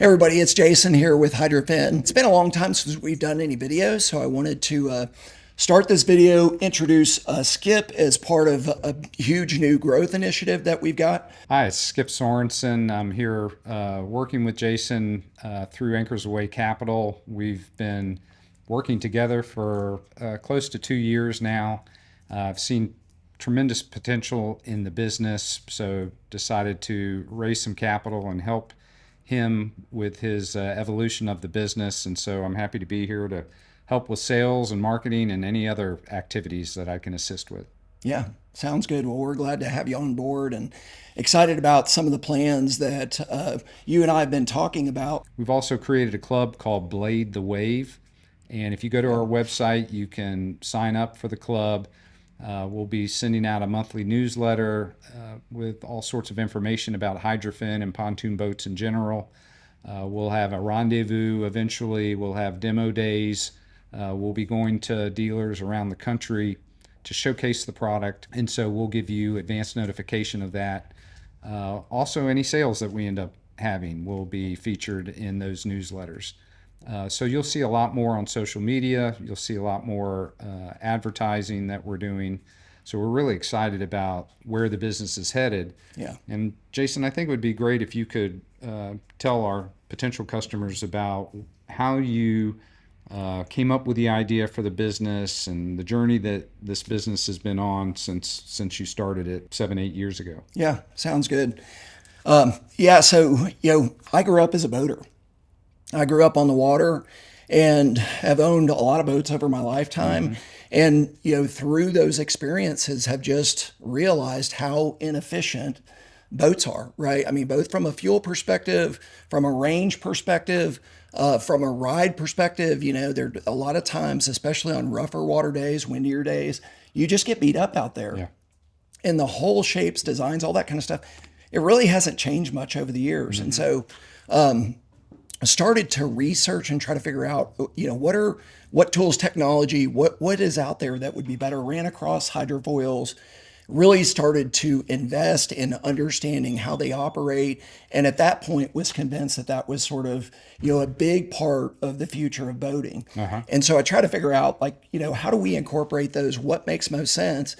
Hey everybody, it's Jason here with Hydrofin. It's been a long time since we've done any videos, so I wanted to start this video, introduce Skip as part of a huge new growth initiative that we've got. Hi, it's Skip Sorenson. I'm here working with Jason through Anchors Away Capital. We've been working together for close to 2 years now. I've seen tremendous potential in the business, so decided to raise some capital and help him with his evolution of the business. And so I'm happy to be here to help with sales and marketing and any other activities that I can assist with. Yeah, sounds good. Well, we're glad to have you on board and excited about some of the plans that you and I have been talking about. We've also created a club called Blade the Wave. And if you go to our website, you can sign up for the club. We'll be sending out a monthly newsletter with all sorts of information about Hydrofin and pontoon boats in general. We'll have a rendezvous eventually. We'll have demo days. We'll be going to dealers around the country to showcase the product. And so we'll give you advance notification of that. Also, any sales that we end up having will be featured in those newsletters. So you'll see a lot more on social media. You'll see a lot more advertising that we're doing. So we're really excited about where the business is headed. Yeah. And Jason, I think it would be great if you could tell our potential customers about how you came up with the idea for the business and the journey that this business has been on since you started it 7-8 years ago. Yeah, sounds good. So, I grew up as a boater. I grew up on the water and have owned a lot of boats over my lifetime. And, through those experiences have just realized how inefficient boats are, right? I mean, both from a fuel perspective, from a range perspective, from a ride perspective, there a lot of times, especially on rougher water days, windier days, you just get beat up out there. Yeah. And the whole shapes, designs, all that kind of stuff, it really hasn't changed much over the years. And so, I started to research and try to figure out, what tools, technology, what is out there that would be better. Ran across hydrofoils, really started to invest in understanding how they operate, and at that point was convinced that that was sort of a big part of the future of boating. And so I try to figure out how do we incorporate those? What makes most sense?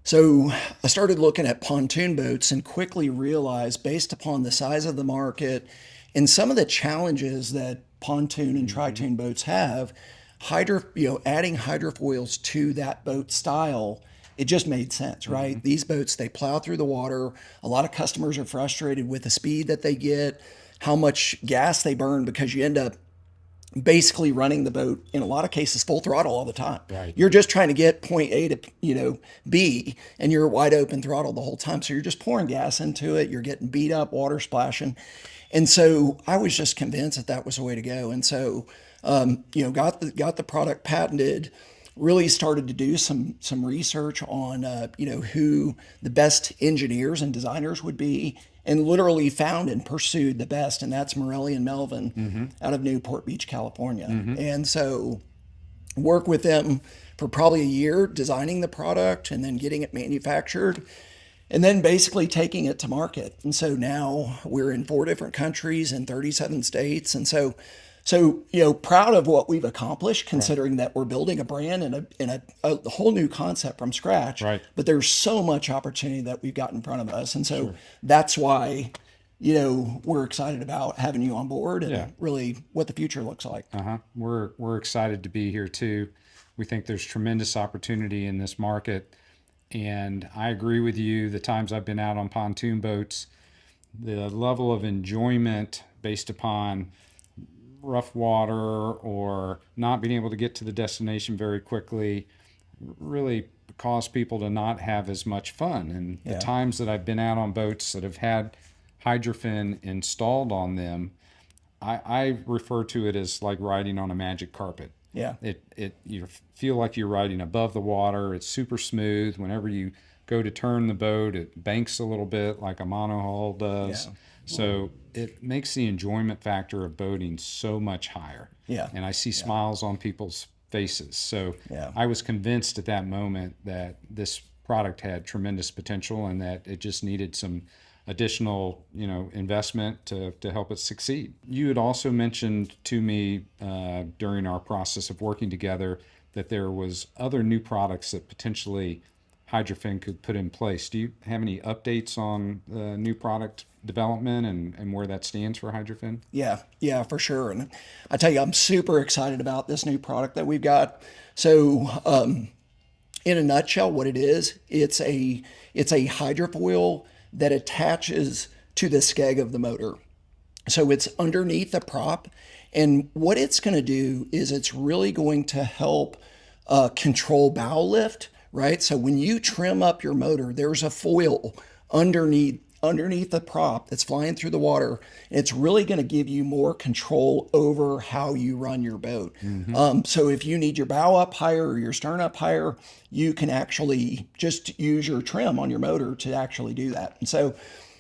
So I started looking at pontoon boats and quickly realized, based upon the size of the market and some of the challenges that pontoon and tritoon boats have, adding hydrofoils to that boat style, it just made sense, right? These boats, they plow through the water. A lot of customers are frustrated with the speed that they get, how much gas they burn, because you end up basically running the boat in a lot of cases full throttle all the time. Right. You're just trying to get point A to B, and you're wide open throttle the whole time. So you're just pouring gas into it. You're getting beat up, water splashing. And so I was just convinced that that was the way to go. And so, got the product patented, really started to do some research on, who the best engineers and designers would be, and literally found and pursued the best. And that's Morelli and Melvin out of Newport Beach, California. And so work with them for probably a year, designing the product and then getting it manufactured, and then basically taking it to market. And so now we're in 4 different countries and 37 states. And so, proud of what we've accomplished, considering that we're building a brand and a whole new concept from scratch. Right. But there's so much opportunity that we've got in front of us. And so that's why, we're excited about having you on board and really what the future looks like. We're excited to be here too. We think there's tremendous opportunity in this market. And I agree with you. The times I've been out on pontoon boats, the level of enjoyment based upon rough water or not being able to get to the destination very quickly really cause people to not have as much fun. And the times that I've been out on boats that have had Hydrofin installed on them, I refer to it as like riding on a magic carpet. Yeah. You feel like you're riding above the water. It's super smooth. Whenever you go to turn the boat, it banks a little bit like a monohull does. Yeah. So it makes the enjoyment factor of boating so much higher. Yeah. And I see smiles on people's faces. So Yeah. I was convinced at that moment that this product had tremendous potential and that it just needed some additional, investment to help it succeed. You had also mentioned to me during our process of working together that there was other new products that potentially Hydrofin could put in place. Do you have any updates on new product development and where that stands for Hydrofin? Yeah, for sure. And I tell you, I'm super excited about this new product that we've got. So, in a nutshell, what it is, it's a hydrofoil that attaches to the skeg of the motor. So it's underneath the prop. And what it's going to do is it's really going to help control bow lift, right? So when you trim up your motor, there's a foil underneath the prop that's flying through the water. It's really going to give you more control over how you run your boat. So if you need your bow up higher or your stern up higher, you can actually just use your trim on your motor to actually do that. And so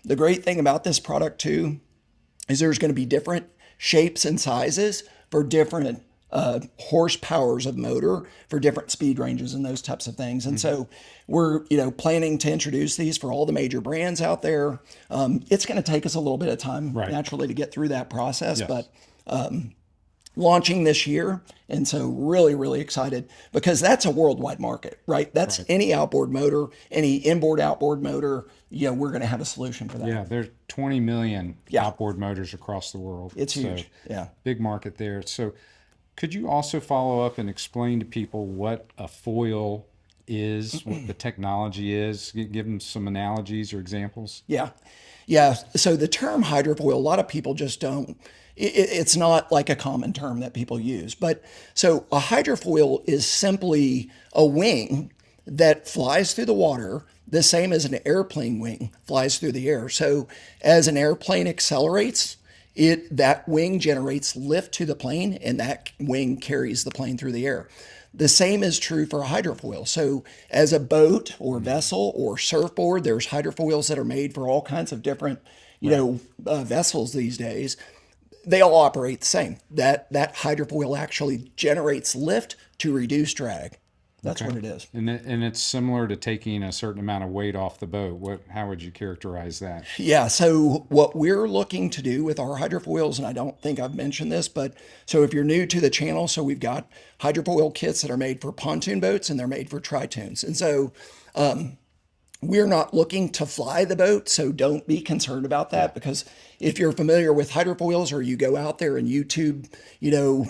the great thing about this product too is there's going to be different shapes and sizes for different horsepowers of motor for different speed ranges and those types of things. And so we're, planning to introduce these for all the major brands out there. It's going to take us a little bit of time naturally to get through that process, but launching this year. And so really, really excited because that's a worldwide market, right? That's any outboard motor, any inboard outboard motor, we're going to have a solution for that. Yeah, there's 20 million outboard motors across the world. It's huge. Yeah. Big market there. So could you also follow up and explain to people what a foil is, what the technology is? Give them some analogies or examples. Yeah. So the term hydrofoil, a lot of people just don't, it's not like a common term that people use. But so a hydrofoil is simply a wing that flies through the water, the same as an airplane wing flies through the air. So as an airplane accelerates, that wing generates lift to the plane, and that wing carries the plane through the air. The same is true for a hydrofoil. So as a boat or vessel or surfboard, there's hydrofoils that are made for all kinds of different, vessels these days. They all operate the same. That hydrofoil actually generates lift to reduce drag. That's what it is. And it's similar to taking a certain amount of weight off the boat. How would you characterize that? Yeah, so what we're looking to do with our hydrofoils, and I don't think I've mentioned this, but so if you're new to the channel, so we've got hydrofoil kits that are made for pontoon boats and they're made for tritoons. And so we're not looking to fly the boat, so don't be concerned about that, because if you're familiar with hydrofoils or you go out there and YouTube,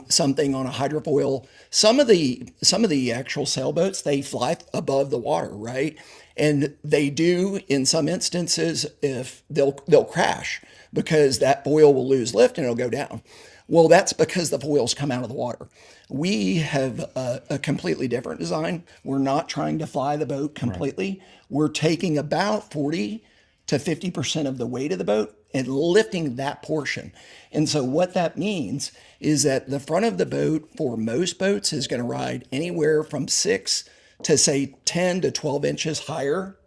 something on a hydrofoil, some of the actual sailboats, they fly above the water, right? And they do, in some instances, if they'll crash because that foil will lose lift and it'll go down. Well, that's because the foils come out of the water. We have a completely different design. We're not trying to fly the boat completely. Right. We're taking about 40 to 50% of the weight of the boat and lifting that portion. And so what that means is that the front of the boat for most boats is going to ride anywhere from 6 to say 10 to 12 inches higher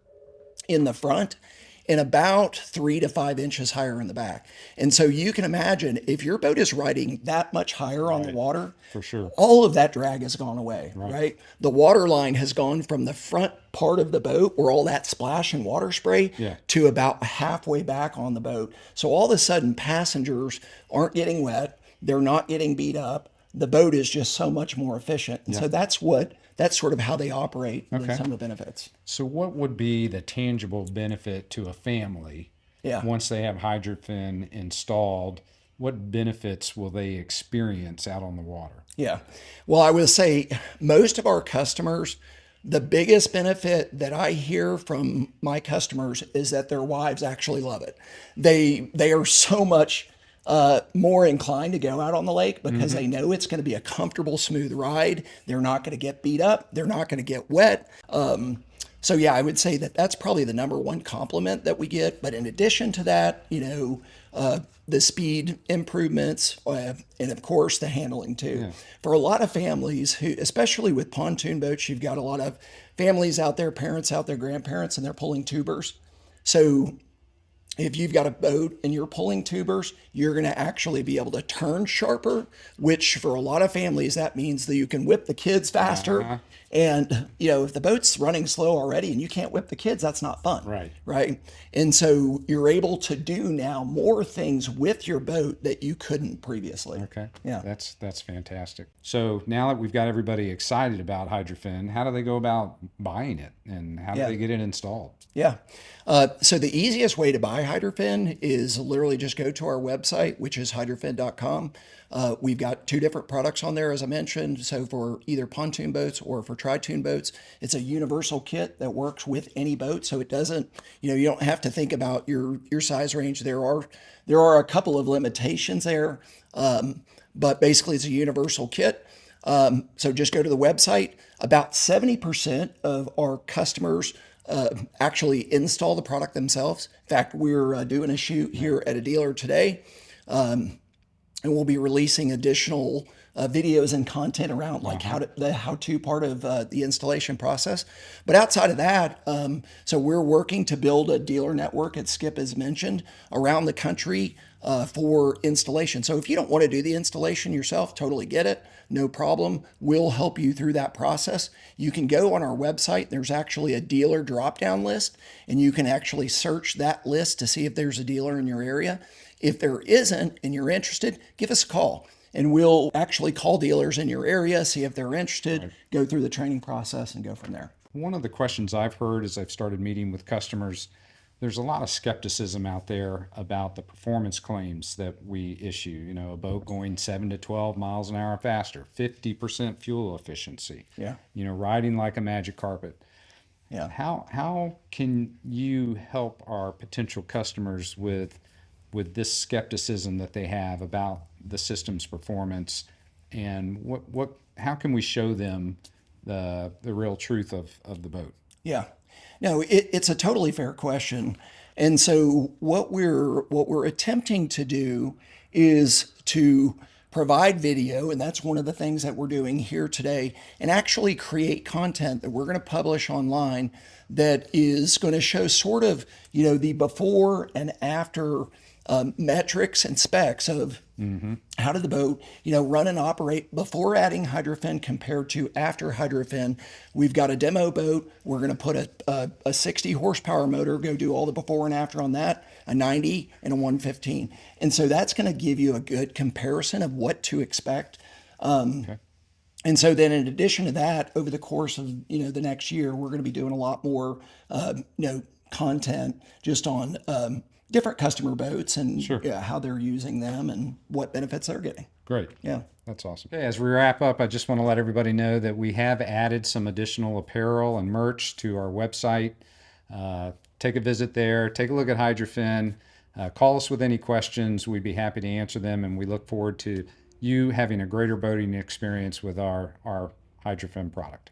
in the front and about 3 to 5 inches higher in the back. And so you can imagine if your boat is riding that much higher on the water, for sure, all of that drag has gone away, right? The water line has gone from the front part of the boat where all that splash and water spray to about halfway back on the boat. So all of a sudden passengers aren't getting wet. They're not getting beat up. The boat is just so much more efficient. And so that's sort of how they operate and some of the benefits. So what would be the tangible benefit to a family once they have Hydrofin installed? What benefits will they experience out on the water? Yeah. Well, I would say most of our customers, the biggest benefit that I hear from my customers is that their wives actually love it. They are so much more inclined to go out on the lake because they know it's going to be a comfortable, smooth ride. They're not going to get beat up. They're not going to get wet. So yeah, I would say that that's probably the number one compliment that we get. But in addition to that, the speed improvements and of course the handling too. Yeah. For a lot of families who, especially with pontoon boats, you've got a lot of families out there, parents out there, grandparents, and they're pulling tubers. So if you've got a boat and you're pulling tubers, you're going to actually be able to turn sharper, which for a lot of families, that means that you can whip the kids faster And, you know, if the boat's running slow already and you can't whip the kids, that's not fun. Right. Right. And so you're able to do now more things with your boat that you couldn't previously. Okay. Yeah. That's fantastic. So now that we've got everybody excited about Hydrofin, how do they go about buying it and how do Yeah. they get it installed? Yeah. So the easiest way to buy Hydrofin is literally just go to our website, which is hydrofin.com. We've got 2 different products on there, as I mentioned. So for either pontoon boats or for tritoon boats, it's a universal kit that works with any boat. So it doesn't, you know, you don't have to think about your size range. There are a couple of limitations there, but basically it's a universal kit. So just go to the website. About 70% of our customers actually install the product themselves. In fact, we're doing a shoot here at a dealer today, and we'll be releasing additional videos and content around like the how-to part of the installation process. But outside of that, so we're working to build a dealer network, as Skip has mentioned, around the country for installation. So if you don't want to do the installation yourself, totally get it. No problem. We'll help you through that process. You can go on our website. There's actually a dealer drop-down list, and you can actually search that list to see if there's a dealer in your area. If there isn't and you're interested, give us a call, and we'll actually call dealers in your area, see if they're interested, go through the training process, and go from there. One of the questions I've heard as I've started meeting with customers, there's a lot of skepticism out there about the performance claims that we issue. You know, a boat going 7 to 12 miles an hour faster, 50% fuel efficiency. Yeah. You know, riding like a magic carpet. Yeah. How can you help our potential customers with this skepticism that they have about the system's performance, and how can we show them the real truth of the boat? Yeah. No, it's a totally fair question. And so what we're attempting to do is to provide video, and that's one of the things that we're doing here today, and actually create content that we're going to publish online that is going to show sort of, you know, the before and after metrics and specs of how did the boat, you know, run and operate before adding Hydrofin compared to after Hydrofin. We've got a demo boat. We're going to put a 60 horsepower motor, go do all the before and after on that, a 90 and a 115. And so that's going to give you a good comparison of what to expect. Okay. And so then in addition to that, over the course of, you know, the next year, we're going to be doing a lot more, you know, content just on different customer boats and how they're using them and what benefits they're getting. Great. Yeah. That's awesome. Okay, as we wrap up, I just want to let everybody know that we have added some additional apparel and merch to our website. Take a visit there. Take a look at Hydrofin. Call us with any questions. We'd be happy to answer them, and we look forward to you having a greater boating experience with our Hydrofin product.